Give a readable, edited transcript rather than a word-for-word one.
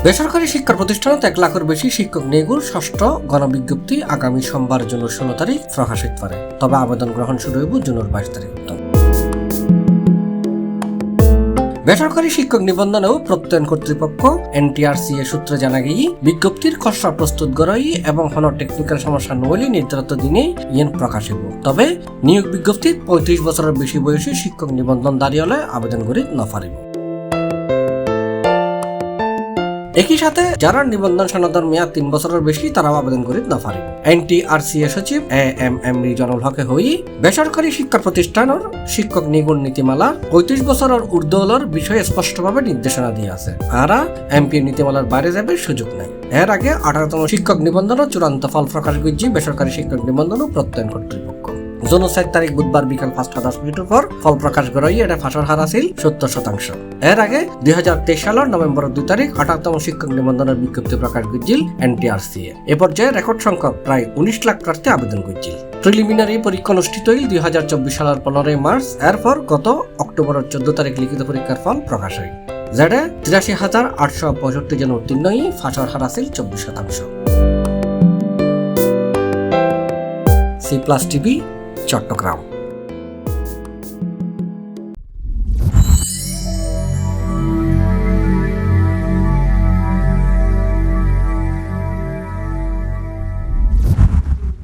বেসরকারি শিক্ষা প্রতিষ্ঠানত 1 লাখের বেশি শিক্ষক নিয়োগের ষষ্ঠ গণবিজ্ঞপ্তি আগামী সোমবার জুনের 16 তারিখ প্রকাশিত পারে। তবে আবেদন গ্রহণ শুরু হইব জুনের 22 তারিখ। বেসরকারি শিক্ষক নিবন্ধনেও প্রত্যয়ন কর্তৃপক্ষ NTRCA সূত্রে জানা গিয়ে বিজ্ঞপ্তির খসড়া প্রস্তুত করাই এবং হন টেকনিক্যাল সমস্যা নইলে নির্ধারিত দিনে ইয়েন প্রকাশ হইব। তবে নিয়োগ বিজ্ঞপ্তিত 35 বছরের বেশি বয়সী শিক্ষক নিবন্ধন দাঁড়িয়ে হলে আবেদন করি নফারিব। একই সাথে যারা নিবন্ধন সনদের মেয়াদ 3 বছরের বেশি তারাও আবেদন করি নফারিব। NTRCA সচিব AMM রিজনুল হকে হই বেসরকারি শিক্ষা প্রতিষ্ঠানের শিক্ষক নিয়োগ নীতিমালা 35 বছরের ঊর্ধ্বর বিষয়ে স্পষ্টভাবে নির্দেশনা দিয়ে আছে। আরা এমপি নীতিমালার বাইরে যাবে সুযোগ নাই। এর আগে 18তম শিক্ষক নিবন্ধনের চূড়ান্ত ফল প্রকাশ করছে বেসরকারি শিক্ষক নিবন্ধন ও প্রত্যয়ন কর্তৃপক্ষ। জুন 4 তারিখ বুধবার বিকাল 5:10 মিনিটের পর ফল প্রকাশ করাই এটা ফাঁসর হার আছিল 70%। এর আগে 2023 সালের নভেম্বর 2 তারিখ 18তম শিক্ষক নিবন্ধনের বিজ্ঞপ্তি প্রকাশ করছিল NTRCA। এ পর্যায়ে রেকর্ড সংখ্যক প্রায় 19 লাখ প্রার্থী আবেদন করছিল। প্রিলিমিনারি পরীক্ষা অনুষ্ঠিত হইল 2024 সালের 15 মার্চ। এরপর গত অক্টোবরের 14 তারিখ লিখিত পরীক্ষার ফল প্রকাশ হয়, যেটা 83,865 জন উত্তীর্ণ হয়ে ফাঁসর হার আছিল 24%। C+ TV Chittagong.